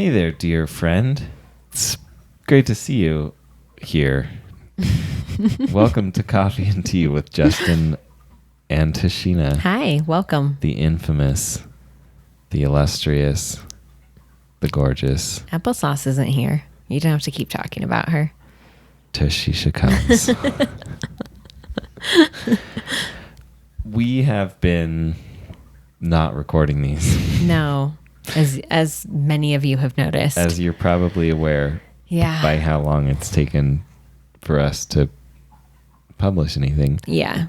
Hey there, dear friend. It's great to see you here. Welcome to Coffee and Tea with Justin and Tashina. Hi, welcome. The infamous, the illustrious, the gorgeous Applesauce isn't here. You don't have to keep talking about her. Tashisha comes. We have been not recording these. No, as many of you have noticed. As you're probably aware by how long it's taken for us to publish anything. Yeah.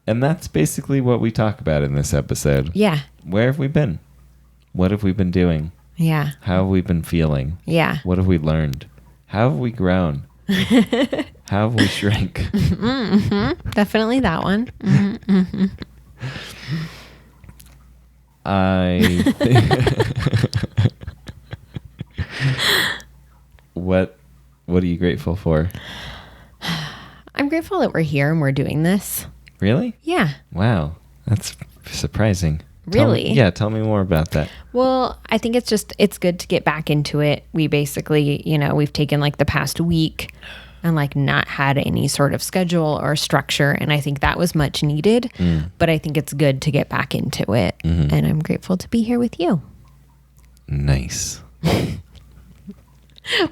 And that's basically what we talk about in this episode. Yeah. Where have we been? What have we been doing? Yeah. How have we been feeling? Yeah. What have we learned? How have we grown? How have we shrank? Mm-hmm. Definitely that one. Mm-hmm. Mm-hmm. What are you grateful for? I'm grateful that we're here and we're doing this. Really? Yeah. Wow. That's surprising. Really? Tell me more about that. Well, I think it's good to get back into it. We basically, we've taken like the past week and like not had any sort of schedule or structure. And I think that was much needed, but I think it's good to get back into it. Mm-hmm. And I'm grateful to be here with you. Nice.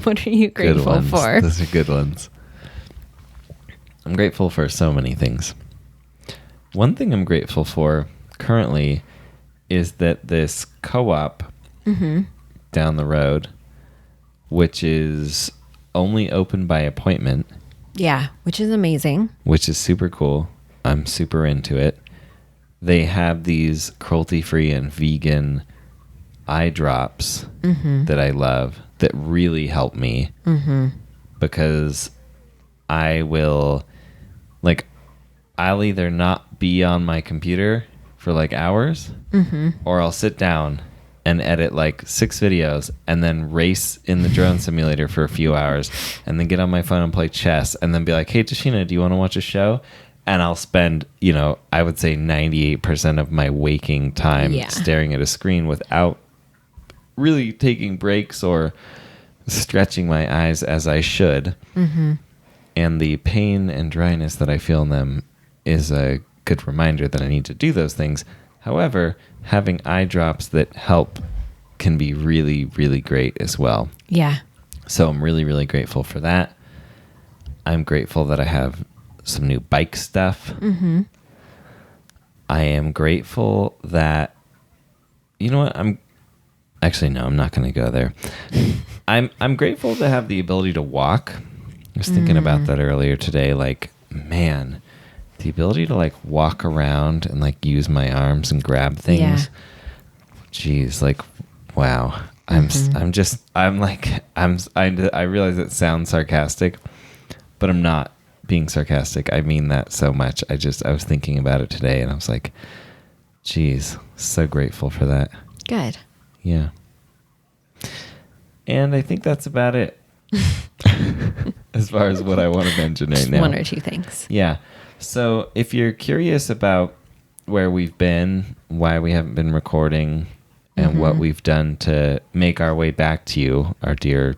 What are you grateful for? Those are good ones. I'm grateful for so many things. One thing I'm grateful for currently is that this co-op down the road, which is only open by appointment. Yeah, which is amazing. Which is super cool. I'm super into it. They have these cruelty-free and vegan eye drops that I love that really help me because I'll either not be on my computer for like hours or I'll sit down and edit like 6 videos and then race in the drone simulator for a few hours and then get on my phone and play chess and then be like, hey, Tashina, do you want to watch a show? And I'll spend, I would say 98% of my waking time staring at a screen without really taking breaks or stretching my eyes as I should. And the pain and dryness that I feel in them is a good reminder that I need to do those things. However, having eye drops that help can be really, really great as well. Yeah. So I'm really, really grateful for that. I'm grateful that I have some new bike stuff. I am grateful that, I'm not going to go there. I'm grateful to have the ability to walk. I was thinking about that earlier today. Like, man, the ability to like walk around and like use my arms and grab things. Yeah. Jeez, like, wow. I realize it sounds sarcastic, but I'm not being sarcastic. I mean that so much. I was thinking about it today and I was like, geez, so grateful for that. Good. Yeah. And I think that's about it. As far as what I want to mention right now. One or two things. Yeah. So if you're curious about where we've been, why we haven't been recording, and what we've done to make our way back to you, our dear,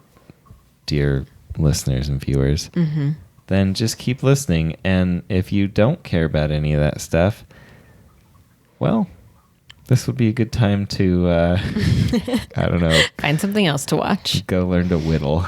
dear listeners and viewers, then just keep listening. And if you don't care about any of that stuff, well, this would be a good time to, I don't know. Find something else to watch. Go learn to whittle.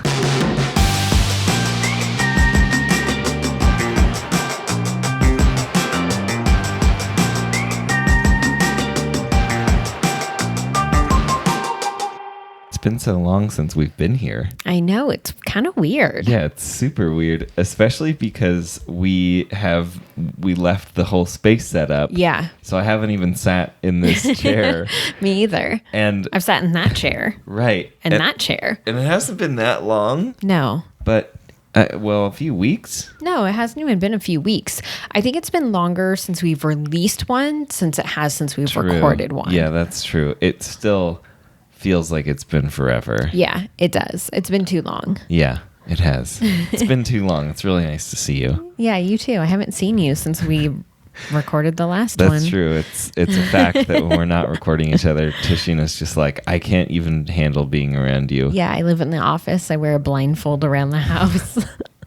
It's been so long since we've been here. I know, it's kind of weird. Yeah, it's super weird, especially because we left the whole space set up. Yeah. So I haven't even sat in this chair. Me either. And I've sat in that chair. Right. And that chair. And it hasn't been that long. No. But a few weeks. No, it hasn't even been a few weeks. I think it's been longer since we've released one since we've recorded one. Yeah, that's true. It still feels like it's been forever. Yeah, it does. It's been too long. Yeah, it has. It's been too long. It's really nice to see you. Yeah, you too. I haven't seen you since we recorded the last one. That's true. It's a fact that when we're not recording each other, Tashina's just like, I can't even handle being around you. Yeah, I live in the office. I wear a blindfold around the house.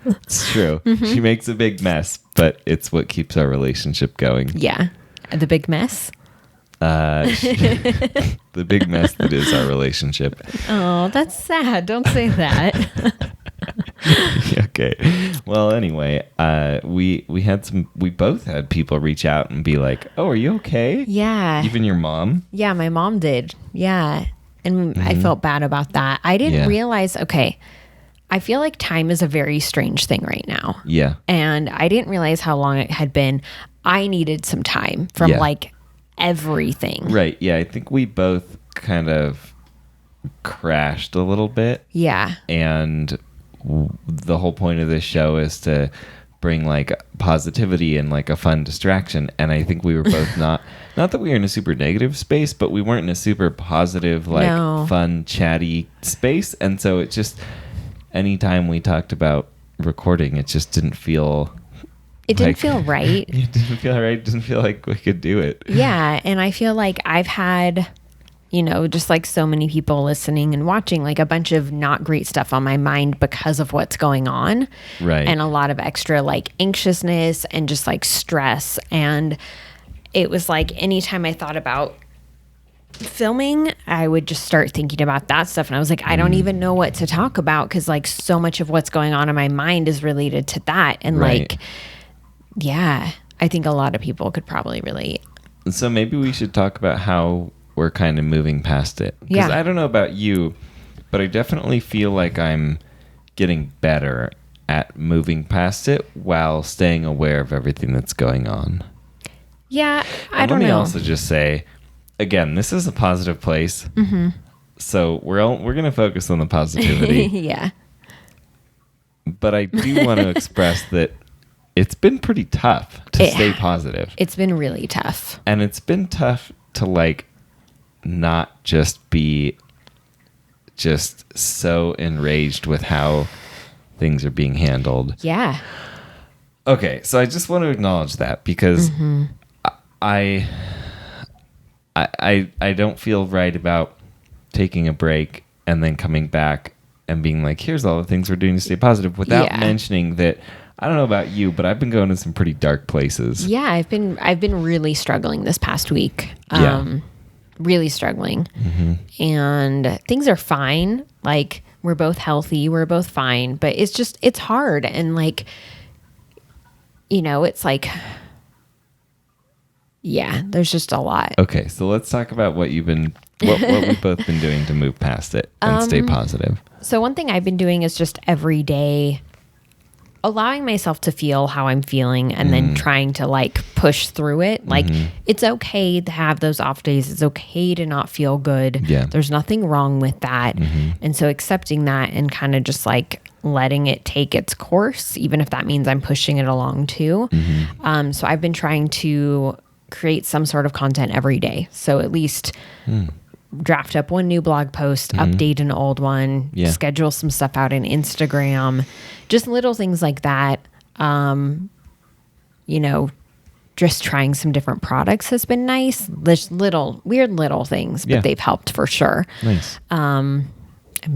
It's true. She makes a big mess, but it's what keeps our relationship going. Yeah. The big mess? The big mess that is our relationship. Oh, that's sad. Don't say that. Okay. Well, anyway, we both had people reach out and be like, "Oh, are you okay?" Yeah. Even your mom? Yeah, my mom did. Yeah. And I felt bad about that. I didn't realize, okay, I feel like time is a very strange thing right now. Yeah. And I didn't realize how long it had been. I needed some time from like everything. Right. Yeah. I think we both kind of crashed a little bit. Yeah. And the whole point of this show is to bring like positivity and like a fun distraction. And I think we were both not that we were in a super negative space, but we weren't in a super positive, like fun, chatty space. And so it just, anytime we talked about recording, it just didn't feel... It didn't feel right. It didn't feel right. It didn't feel like we could do it. Yeah. And I feel like I've had, you know, just like so many people listening and watching, like a bunch of not great stuff on my mind because of what's going on. Right. And a lot of extra like anxiousness and just like stress. And it was like anytime I thought about filming, I would just start thinking about that stuff. And I was like, I don't even know what to talk about because like so much of what's going on in my mind is related to that. And like... Yeah, I think a lot of people could probably relate. So maybe we should talk about how we're kind of moving past it. Because I don't know about you, but I definitely feel like I'm getting better at moving past it while staying aware of everything that's going on. Yeah, I don't know. Let me also just say, again, this is a positive place. Mm-hmm. So we're going to focus on the positivity. Yeah. But I do want to express that it's been pretty tough to stay positive. It's been really tough. And it's been tough to like not just be just so enraged with how things are being handled. Yeah. Okay, so I just want to acknowledge that because I don't feel right about taking a break and then coming back and being like, here's all the things we're doing to stay positive without mentioning that. I don't know about you, but I've been going to some pretty dark places. Yeah, I've been really struggling this past week. Really struggling. Mm-hmm. And things are fine. Like we're both healthy, we're both fine, but it's hard. And like, you know, it's like, yeah, there's just a lot. Okay. So let's talk about what we've both been doing to move past it and stay positive. So one thing I've been doing is just every day allowing myself to feel how I'm feeling and then trying to like push through it. Like it's okay to have those off days. It's okay to not feel good. Yeah. There's nothing wrong with that. And so accepting that and kind of just like letting it take its course, even if that means I'm pushing it along too. So I've been trying to create some sort of content every day. So at least draft up one new blog post, update an old one, schedule some stuff out in Instagram, just little things like that. You know, just trying some different products has been nice. There's weird little things, but they've helped for sure. Nice. I'm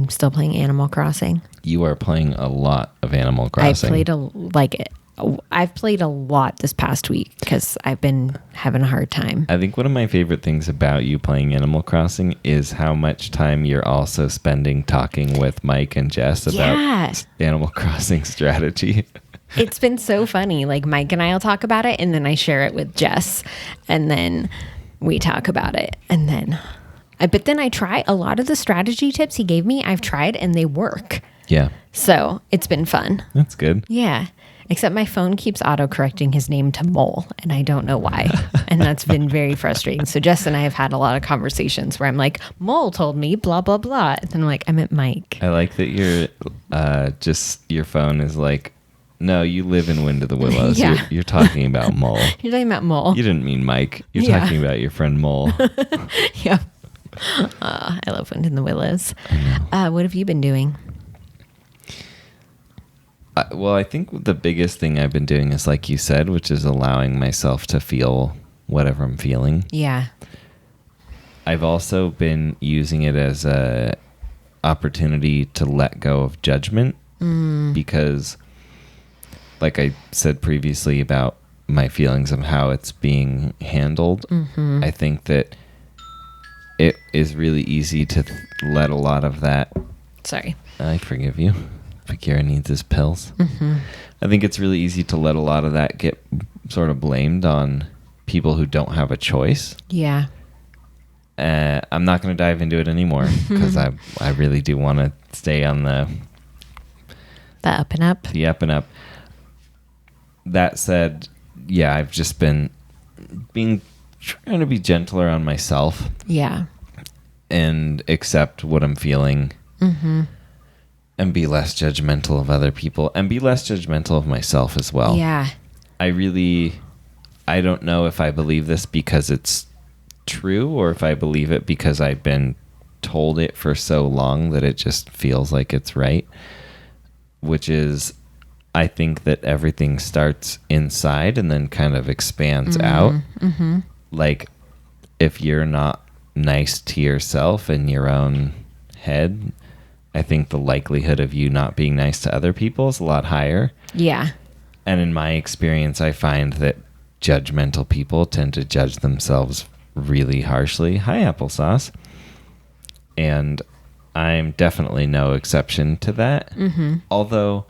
still playing Animal Crossing. You are playing a lot of Animal Crossing. I've played a lot this past week because I've been having a hard time. I think one of my favorite things about you playing Animal Crossing is how much time you're also spending talking with Mike and Jess about Animal Crossing strategy. It's been so funny. Like Mike and I will talk about it and then I share it with Jess and then we talk about it. And then, but then I try a lot of the strategy tips he gave me. I've tried and they work. Yeah. So it's been fun. That's good. Yeah. Except my phone keeps auto-correcting his name to Mole, and I don't know why. And that's been very frustrating. So Jess and I have had a lot of conversations where I'm like, Mole told me blah, blah, blah. And then I'm like, I meant Mike. I like that your phone is like, no, you live in Wind of the Willows. Yeah. You're talking about Mole. You're talking about Mole. You didn't mean Mike. You're talking about your friend Mole. Yeah. I love Wind in the Willows. What have you been doing? Well, I think the biggest thing I've been doing is, like you said, which is allowing myself to feel whatever I'm feeling. Yeah. I've also been using it as a opportunity to let go of judgment because, like I said previously about my feelings of how it's being handled, I think that it is really easy to let a lot of that. Sorry. I forgive you. Fakira needs his pills. I think it's really easy to let a lot of that get sort of blamed on people who don't have a choice. Yeah. I'm not going to dive into it anymore because I really do want to stay on the up and up. The up and up. That said, yeah, I've just been trying to be gentler on myself. Yeah. And accept what I'm feeling. And be less judgmental of other people and be less judgmental of myself as well. Yeah. I don't know if I believe this because it's true or if I believe it because I've been told it for so long that it just feels like it's right, which is I think that everything starts inside and then kind of expands out. Like if you're not nice to yourself in your own head, I think the likelihood of you not being nice to other people is a lot higher. Yeah. And in my experience, I find that judgmental people tend to judge themselves really harshly. Hi, applesauce. And I'm definitely no exception to that. Although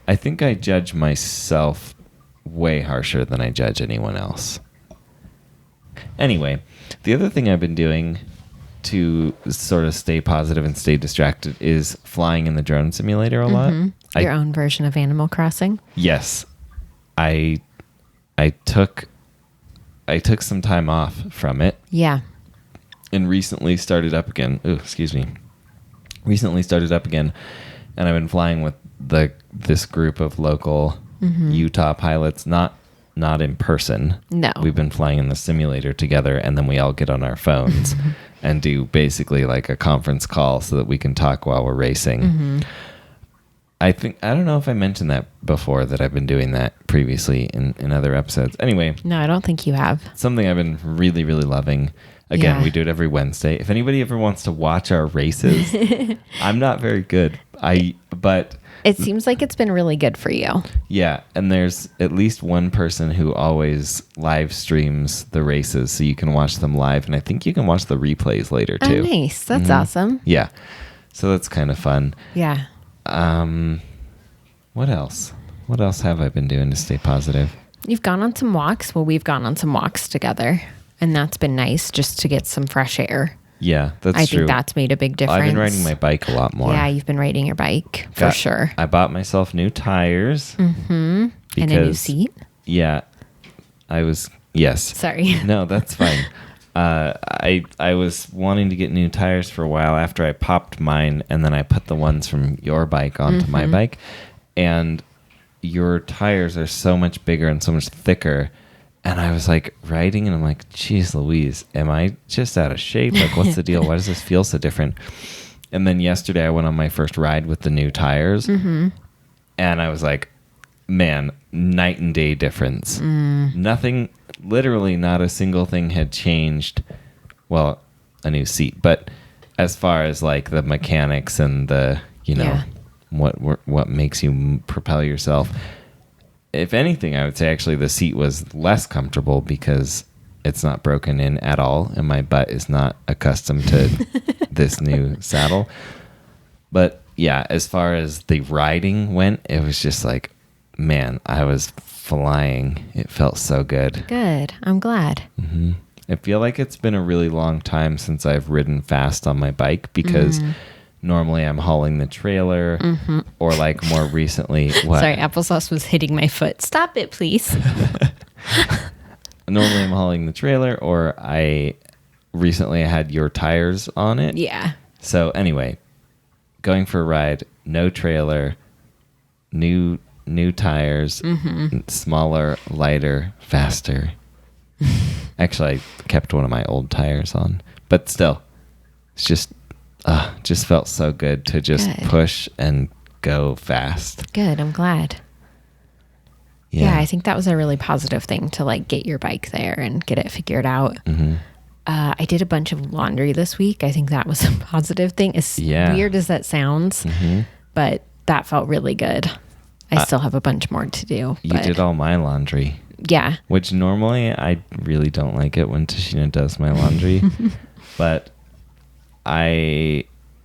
I think I judge myself way harsher than I judge anyone else. Anyway, the other thing I've been doing to sort of stay positive and stay distracted is flying in the drone simulator a lot. Your own version of Animal Crossing. Yes. I took some time off from it. Yeah. And recently started up again. Recently started up again, and I've been flying with this group of local Utah pilots, not in person. No. We've been flying in the simulator together, and then we all get on our phones and do basically like a conference call so that we can talk while we're racing. I don't know if I mentioned that before, that I've been doing that previously in other episodes. Anyway. No, I don't think you have. Something I've been really, really loving. Again, we do it every Wednesday. If anybody ever wants to watch our races, I'm not very good. But it seems like it's been really good for you. Yeah, and there's at least one person who always live streams the races, so you can watch them live, and I think you can watch the replays later too. Oh, nice. That's awesome. Yeah, so that's kind of fun. Yeah. What else? What else have I been doing to stay positive? You've gone on some walks. Well, we've gone on some walks together, and that's been nice just to get some fresh air. Yeah, that's true. I think that's made a big difference. I've been riding my bike a lot more. Yeah, you've been riding your bike for sure. I bought myself new tires. And a new seat. Yeah, yes. Sorry. No, that's fine. I was wanting to get new tires for a while after I popped mine, and then I put the ones from your bike onto my bike, and your tires are so much bigger and so much thicker. And I was like riding, and I'm like, geez Louise, am I just out of shape? Like, what's the deal? Why does this feel so different? And then yesterday I went on my first ride with the new tires, and I was like, man, night and day difference. Nothing, literally not a single thing had changed. Well, a new seat, but as far as like the mechanics and the, what makes you propel yourself. If anything, I would say actually the seat was less comfortable because it's not broken in at all, and my butt is not accustomed to this new saddle. But yeah, as far as the riding went, it was just like, man, I was flying. It felt so good. Good. I'm glad. I feel like it's been a really long time since I've ridden fast on my bike because normally I'm hauling the trailer or like more recently. What? Sorry, applesauce was hitting my foot. Stop it, please. Normally I'm hauling the trailer, or recently I had your tires on it. Yeah. So anyway, going for a ride, no trailer, new tires, smaller, lighter, faster. Actually, I kept one of my old tires on, but still, it's just felt so good to just push and go fast. Good. I'm glad. Yeah, I think that was a really positive thing to like get your bike there and get it figured out. I did a bunch of laundry this week. I think that was a positive thing. As weird as that sounds, but that felt really good. I still have a bunch more to do. You did all my laundry. Yeah. Which normally I really don't like it when Tashina does my laundry. But I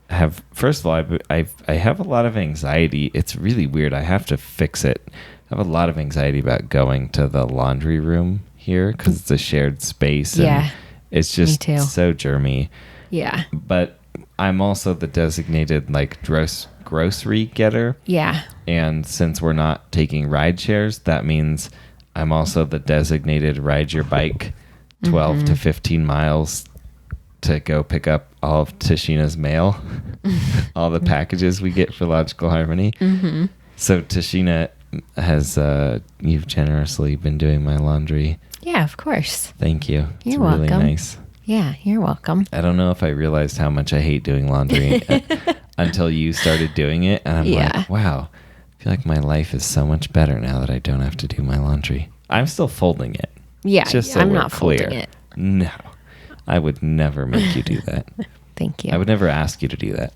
have, first of all, I have a lot of anxiety. It's really weird. I have to fix it. I have a lot of anxiety about going to the laundry room here because it's a shared space. And it's just so germy. Yeah. But I'm also the designated like grocery getter. Yeah. And since we're not taking ride shares, that means I'm also the designated ride your bike 12 to 15 miles to go pick up all of Tashina's mail, all the packages we get for Logical Harmony. So Tashina has, you've generously been doing my laundry. Yeah, of course. Thank you. You're welcome. Really nice. Yeah, you're welcome. I don't know if I realized how much I hate doing laundry until you started doing it. And I'm like, wow, I feel like my life is so much better now that I don't have to do my laundry. I'm still folding it. Yeah, just so I'm we're not clear. folding it. No, I would never make you do that. Thank you. I would never ask you to do that.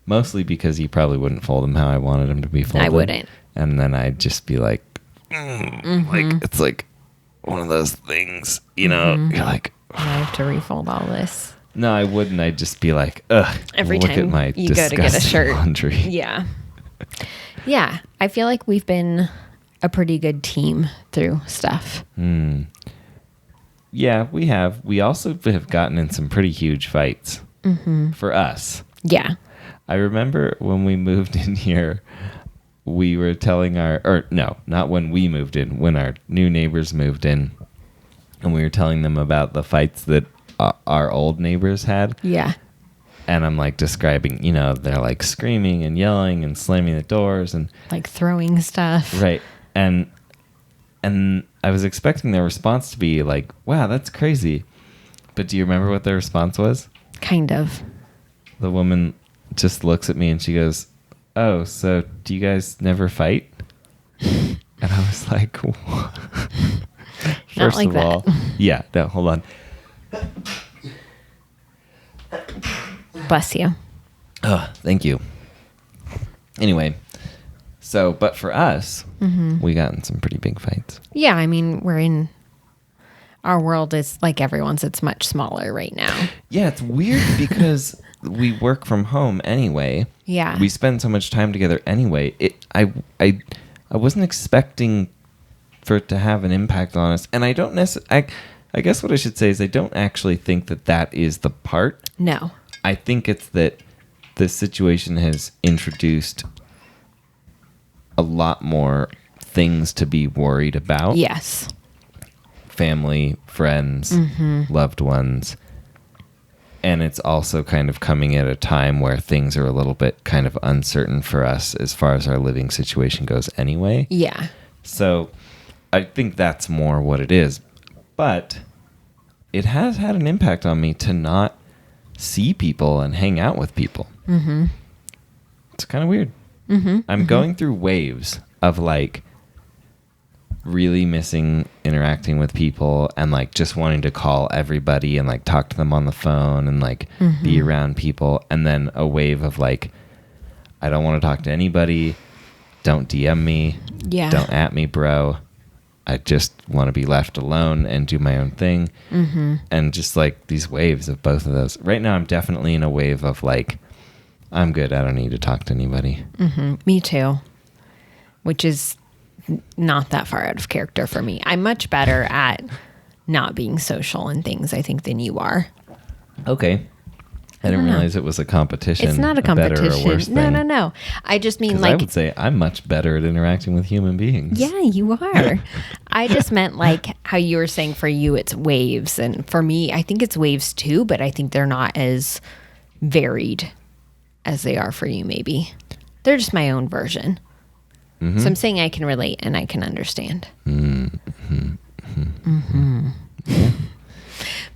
Mostly because you probably wouldn't fold them how I wanted them to be folded. I wouldn't. And then I'd just be like, like it's like one of those things, you know, you're like, I have to refold all this. no, I wouldn't. I'd just be like, ugh, Every look time at my you go to get a shirt. laundry. Yeah. Yeah. I feel like we've been a pretty good team through stuff. Yeah, we have. We also have gotten in some pretty huge fights for us. Yeah. I remember when we moved in here, we were telling not when we moved in, when our new neighbors moved in, and we were telling them about the fights that our old neighbors had. Yeah. And I'm like describing, you know, they're like screaming and yelling and slamming the doors and like throwing stuff. Right. And I was expecting their response to be like, wow, that's crazy. But do you remember what their response was? Kind of. The woman just looks at me and she goes, oh, so do you guys never fight? And I was like, what? First like of all, yeah, no, hold on. Bless you. Oh, thank you. Anyway, so, but for us, we got in some pretty big fights. Yeah, I mean, our world is like everyone's. It's much smaller right now. Yeah, it's weird because we work from home anyway. Yeah. We spend so much time together anyway. I wasn't expecting for it to have an impact on us. And I don't necessarily, I guess what I should say is I don't actually think that is the part. No. I think it's that this situation has introduced a lot more things to be worried about. Yes. Family, friends, loved ones. And it's also kind of coming at a time where things are a little bit kind of uncertain for us as far as our living situation goes anyway. Yeah. So I think that's more what it is. But it has had an impact on me to not see people and hang out with people. It's kind of weird. I'm going through waves of like really missing interacting with people and like just wanting to call everybody and like talk to them on the phone and like be around people, and then a wave of like I don't want to talk to anybody, don't DM me, don't at me, bro, I just want to be left alone and do my own thing. And just like these waves of both of those. Right now I'm definitely in a wave of like I'm good, I don't need to talk to anybody. Me too, which is not that far out of character for me. I'm much better at not being social and things, I think, than you are. Okay. I didn't realize it was a competition. It's not a competition. Better or worse thing. No. I just mean like... I would say I'm much better at interacting with human beings. Yeah, you are. I just meant like how you were saying for you it's waves. And for me, I think it's waves too, but I think they're not as varied as they are for you maybe. They're just my own version. So I'm saying I can relate and I can understand.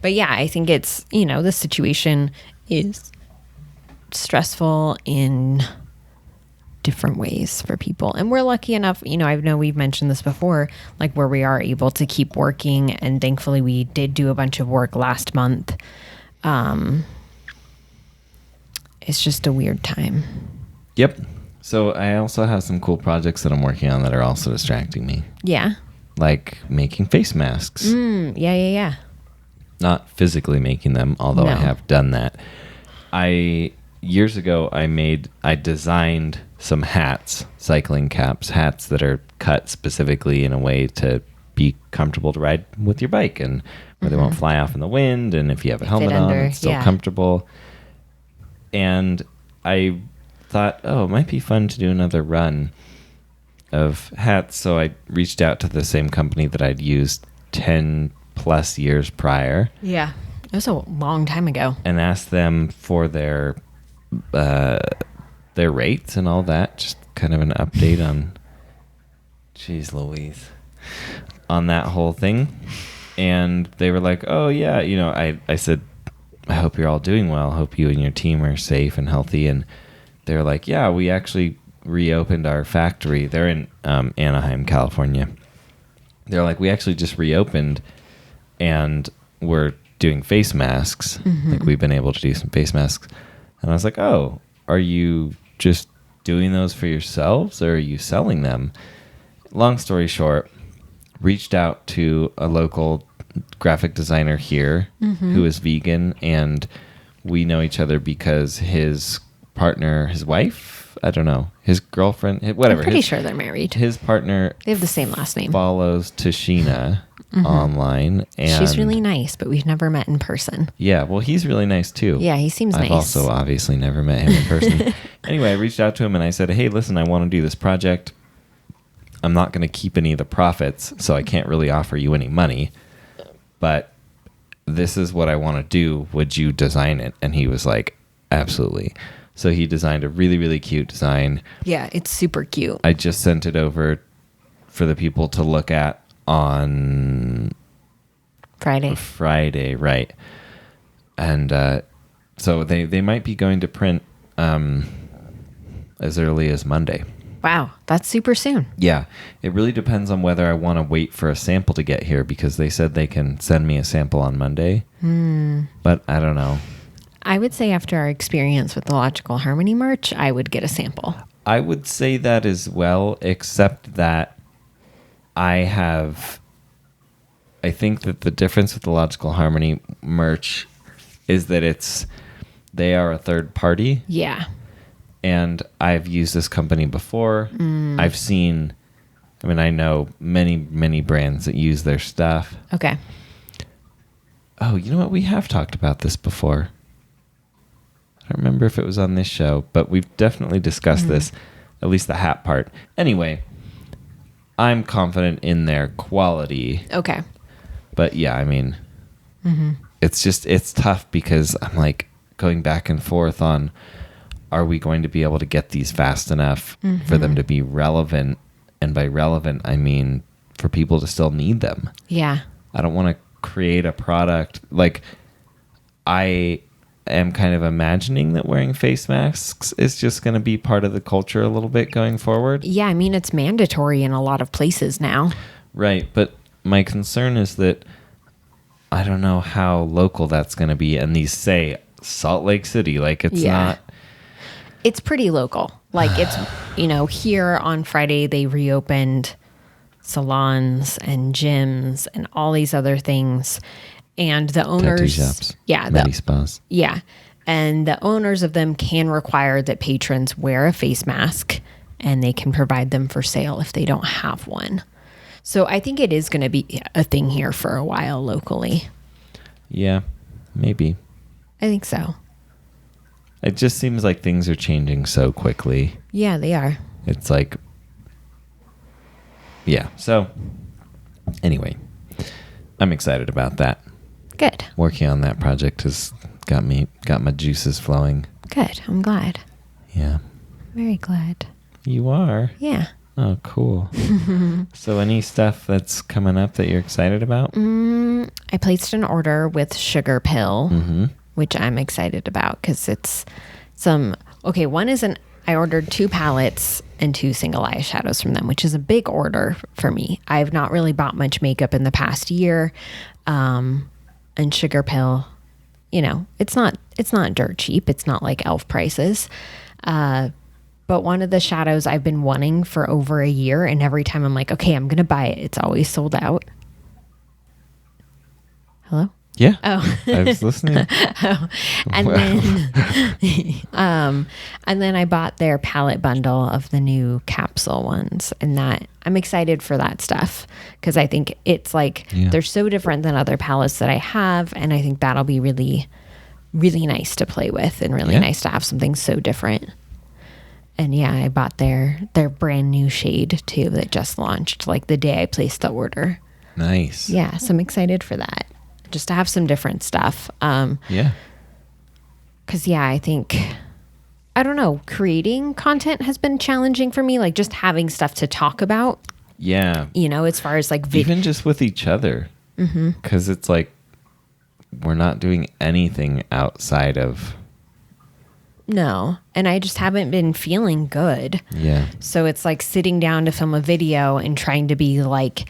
But yeah, I think it's, you know, the situation is stressful in different ways for people. And we're lucky enough, I know we've mentioned this before, like where we are able to keep working. And thankfully we did do a bunch of work last month. It's just a weird time. Yep. So I also have some cool projects that I'm working on that are also distracting me. Yeah. Like making face masks. Yeah. Not physically making them, although I have done that. Years ago, I designed some hats, cycling caps, hats that are cut specifically in a way to be comfortable to ride with your bike and where they won't fly off in the wind. And if you have a helmet on, it's still comfortable. And I thought, it might be fun to do another run of hats. So I reached out to the same company that I'd used 10 plus years prior. Yeah. It was a long time ago. And asked them for their rates and all that. Just kind of an update on, geez Louise, on that whole thing. And they were like, oh yeah, I said, I hope you're all doing well. Hope you and your team are safe and healthy. And they were like, yeah, we actually reopened our factory. They're in Anaheim, California. They're like, we actually just reopened and we're doing face masks. Like we've been able to do some face masks. And I was like, oh, are you just doing those for yourselves or are you selling them? Long story short, reached out to a local graphic designer here who is vegan, and we know each other because his partner, his wife, I don't know, his girlfriend, whatever. I'm pretty sure they're married. His partner, they have the same last name, follows Tashina online, and she's really nice, but we've never met in person. Yeah, well, he's really nice too. Yeah, he seems nice. I've also obviously never met him in person. Anyway, I reached out to him and I said, hey, listen, I want to do this project. I'm not going to keep any of the profits, so I can't really offer you any money, but this is what I want to do. Would you design it? And he was like, absolutely. So he designed a really, really cute design. Yeah, it's super cute. I just sent it over for the people to look at on Friday, right. And so they might be going to print as early as Monday. Wow, that's super soon. Yeah, it really depends on whether I want to wait for a sample to get here because they said they can send me a sample on Monday. But I don't know. I would say after our experience with the Logical Harmony merch, I would get a sample. I would say that as well, except that I think that the difference with the Logical Harmony merch is that they are a third party. Yeah. And I've used this company before. I've seen, I know many, many brands that use their stuff. Okay. Oh, you know what? We have talked about this before. I don't remember if it was on this show, but we've definitely discussed this, at least the hat part. Anyway, I'm confident in their quality. Okay. But yeah, it's tough because I'm like going back and forth on, are we going to be able to get these fast enough for them to be relevant? And by relevant, I mean for people to still need them. Yeah. I don't want to create a product. Like, I am kind of imagining that wearing face masks is just going to be part of the culture a little bit going forward. Yeah, it's mandatory in a lot of places now. Right, but my concern is that I don't know how local that's going to be. And these say Salt Lake City, like it's not... It's pretty local. Like it's, here on Friday, they reopened salons and gyms and all these other things. And the owners, tattoo shops, medi spas. Yeah. And the owners of them can require that patrons wear a face mask and they can provide them for sale if they don't have one. So I think it is going to be a thing here for a while locally. Yeah, maybe. I think so. It just seems like things are changing so quickly. Yeah, they are. It's like, yeah. So anyway, I'm excited about that. Good. Working on that project has got my juices flowing. Good. I'm glad. Yeah. Very glad. You are? Yeah. Oh, cool. So any stuff that's coming up that you're excited about? I placed an order with Sugar Pill, which I'm excited about because it's one is I ordered 2 palettes and 2 single eyeshadows from them, which is a big order for me. I've not really bought much makeup in the past year. And Sugar Pill, you know, it's not dirt cheap. It's not like elf prices. But one of the shadows I've been wanting for over a year, and every time I'm like, okay, I'm going to buy it, it's always sold out. Hello? Yeah. Oh. I was listening. And then I bought their palette bundle of the new capsule ones, and that I'm excited for that stuff because I think it's like they're so different than other palettes that I have, and I think that'll be really, really nice to play with and really nice to have something so different. And yeah, I bought their brand new shade too that just launched like the day I placed the order. Nice. Yeah, so I'm excited for that. Just to have some different stuff. Yeah. Because, I think, I don't know, creating content has been challenging for me. Like just having stuff to talk about. Yeah. You know, as far as like... Even just with each other. Because it's like we're not doing anything outside of... No. And I just haven't been feeling good. Yeah. So it's like sitting down to film a video and trying to be like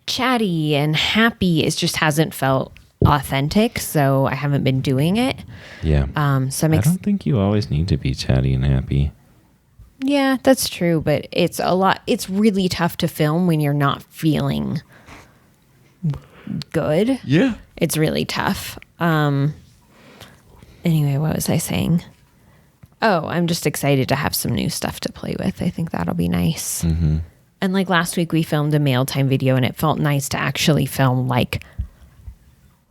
chatty and happy. It just hasn't felt authentic. So I haven't been doing it. Yeah. So I don't think you always need to be chatty and happy. Yeah, that's true. But it's really tough to film when you're not feeling good. Yeah. It's really tough. Anyway, what was I saying? Oh, I'm just excited to have some new stuff to play with. I think that'll be nice. Mm-hmm. And like last week we filmed a mail time video and it felt nice to actually film like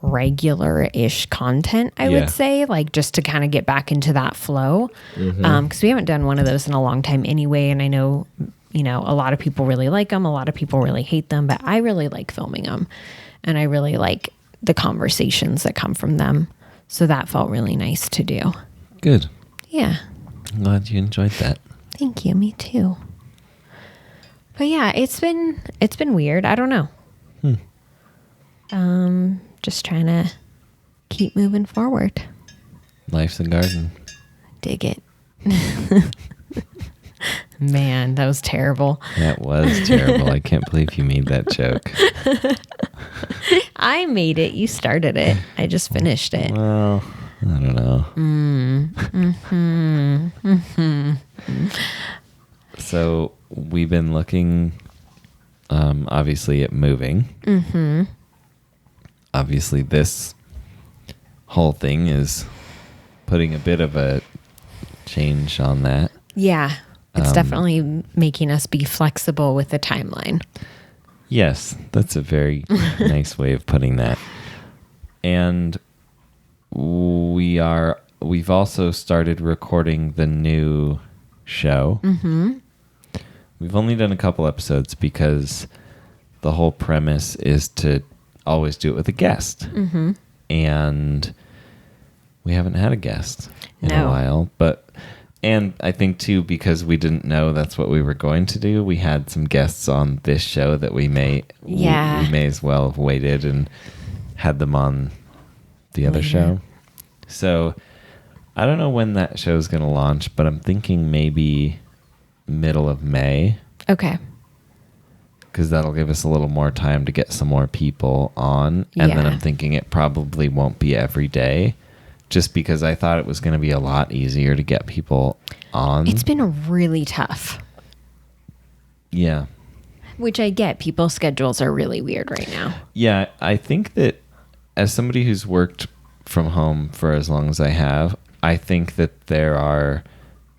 regular-ish content, I would say, like just to kind of get back into that flow. Because we haven't done one of those in a long time anyway. And I know, you know, a lot of people really like them. A lot of people really hate them, but I really like filming them. And I really like the conversations that come from them. So that felt really nice to do. Good. Yeah. I'm glad you enjoyed that. Thank you. Me too. But yeah, it's been weird. I don't know. Just trying to keep moving forward. Life's a garden. Dig it. Man, that was terrible. That was terrible. I can't believe you made that joke. I made it. You started it. I just finished it. Well, I don't know. So we've been looking, obviously, at moving. Obviously, this whole thing is putting a bit of a change on that. Yeah, it's definitely making us be flexible with the timeline. Yes, that's a very nice way of putting that. And we've also started recording the new show. We've only done a couple episodes because the whole premise is to always do it with a guest. And we haven't had a guest in a while, and I think too, because we didn't know that's what we were going to do, we had some guests on this show that we may as well have waited and had them on the other show. So I don't know when that show is going to launch, but I'm thinking maybe middle of May. Okay. Because that'll give us a little more time to get some more people on. And then I'm thinking it probably won't be every day, just because I thought it was going to be a lot easier to get people on. It's been really tough. Yeah. Which I get. People's schedules are really weird right now. Yeah, I think that as somebody who's worked from home for as long as I have, I think that there are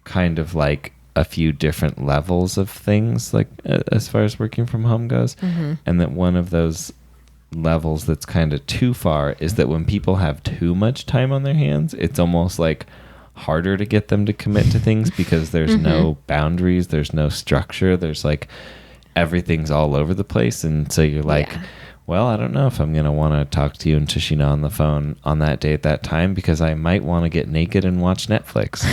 kind of like a few different levels of things, like as far as working from home goes. And that one of those levels that's kind of too far is that when people have too much time on their hands, it's almost like harder to get them to commit to things because there's no boundaries, there's no structure, there's like everything's all over the place. And so you're like, well, I don't know if I'm going to want to talk to you and Tashina on the phone on that day at that time because I might want to get naked and watch Netflix.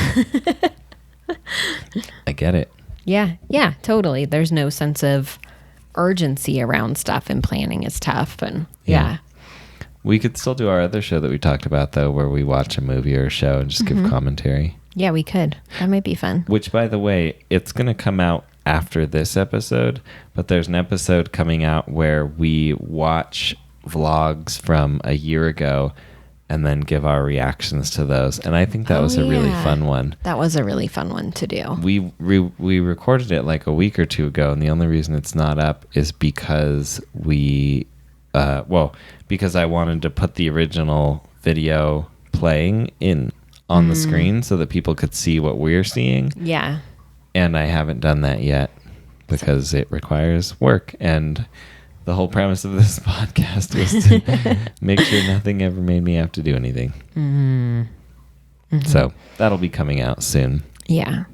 I get it. Yeah, totally. There's no sense of urgency around stuff, and planning is tough. And We could still do our other show that we talked about, though, where we watch a movie or a show and just give commentary. Yeah, we could. That might be fun. Which, by the way, it's going to come out after this episode, but there's an episode coming out where we watch vlogs from a year ago and then give our reactions to those. And I think that was a really fun one. That was a really fun one to do. We recorded it like a week or two ago, and the only reason it's not up is because because I wanted to put the original video playing on the screen so that people could see what we're seeing. Yeah. And I haven't done that yet because it requires work. And the whole premise of this podcast was to make sure nothing ever made me have to do anything. So that'll be coming out soon. Yeah.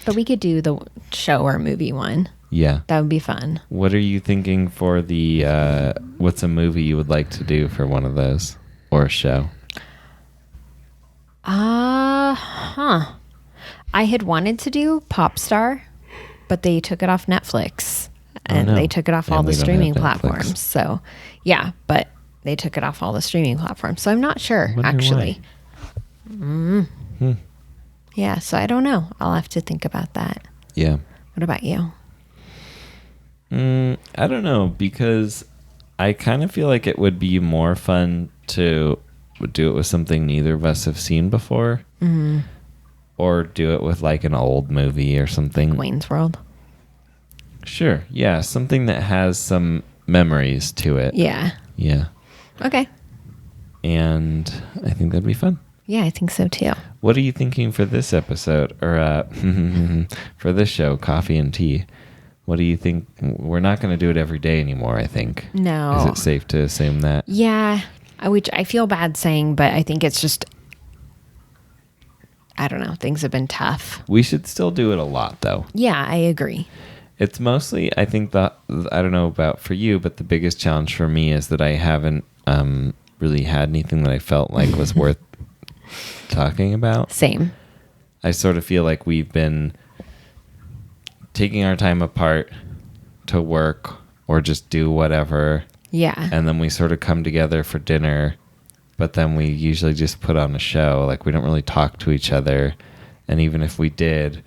But we could do the show or movie one. Yeah. That would be fun. What are you thinking for the, what's a movie you would like to do for one of those or a show? I had wanted to do Popstar, but they took it off Netflix and they took it off all the streaming platforms. So, yeah, but they took it off all the streaming platforms. So I'm not sure, actually. Yeah, so I don't know. I'll have to think about that. Yeah. What about you? I don't know, because I kind of feel like it would be more fun to do it with something neither of us have seen before. Or do it with like an old movie or something. Wayne's World. Sure. Yeah. Something that has some memories to it. Yeah. Yeah. Okay. And I think that'd be fun. Yeah, I think so too. What are you thinking for this episode or for this show, Coffee and Tea? What do you think? We're not going to do it every day anymore, I think. No. Is it safe to assume that? Yeah. Which I feel bad saying, but I think it's just, I don't know. Things have been tough. We should still do it a lot, though. Yeah, I agree. It's mostly, I think, I don't know about for you, but the biggest challenge for me is that I haven't really had anything that I felt like was worth talking about. Same. I sort of feel like we've been taking our time apart to work or just do whatever. Yeah. And then we sort of come together for dinner, but then we usually just put on a show. Like, we don't really talk to each other. And even if we did,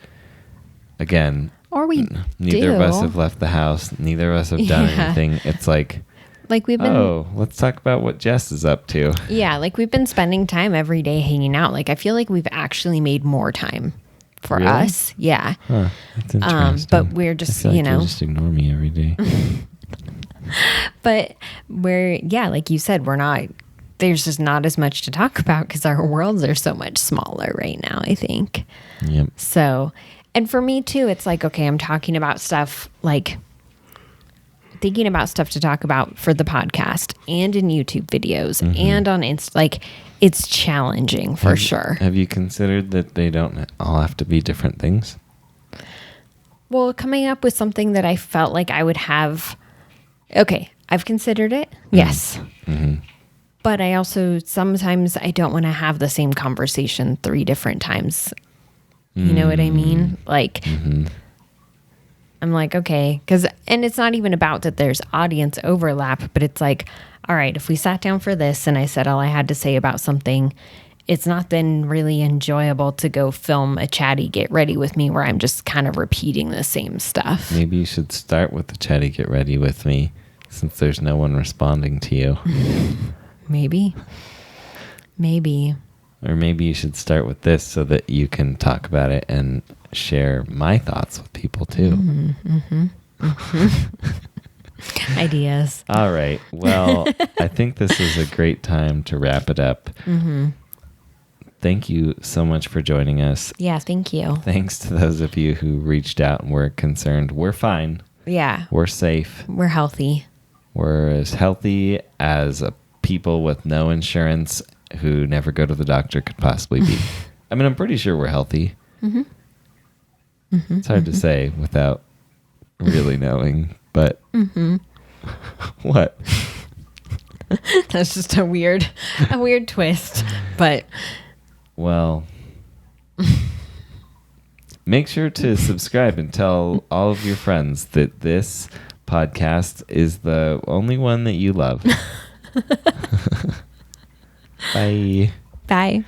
again, or we neither of us have left the house. Neither of us have done anything. It's like we've been, let's talk about what Jess is up to. Yeah, like we've been spending time every day hanging out. Like, I feel like we've actually made more time for us. Yeah. Huh, that's interesting. But we're just, you just ignore me every day. But like you said, there's just not as much to talk about because our worlds are so much smaller right now, I think. Yep. So, and for me too, it's like, okay, I'm talking about stuff, like thinking about stuff to talk about for the podcast and in YouTube videos and on Insta. Like, it's challenging for sure. Have you considered that they don't all have to be different things? Well, coming up with something that I felt like I would have. Okay, I've considered it. Yes. But I also, sometimes I don't want to have the same conversation 3 different times. You know what I mean? Like, I'm like, okay, and it's not even about that there's audience overlap, but it's like, all right, if we sat down for this and I said all I had to say about something, it's not then really enjoyable to go film a chatty get ready with me where I'm just kind of repeating the same stuff. Maybe you should start with the chatty get ready with me since there's no one responding to you. Maybe. Or maybe you should start with this so that you can talk about it and share my thoughts with people too. Ideas. All right. Well, I think this is a great time to wrap it up. Thank you so much for joining us. Yeah, thank you. Thanks to those of you who reached out and were concerned. We're fine. Yeah. We're safe. We're healthy. We're as healthy as people with no insurance who never go to the doctor could possibly be. I mean, I'm pretty sure we're healthy. It's hard to say without really knowing, but what? That's just a weird twist, but well, make sure to subscribe and tell all of your friends that this podcast is the only one that you love. Bye. Bye.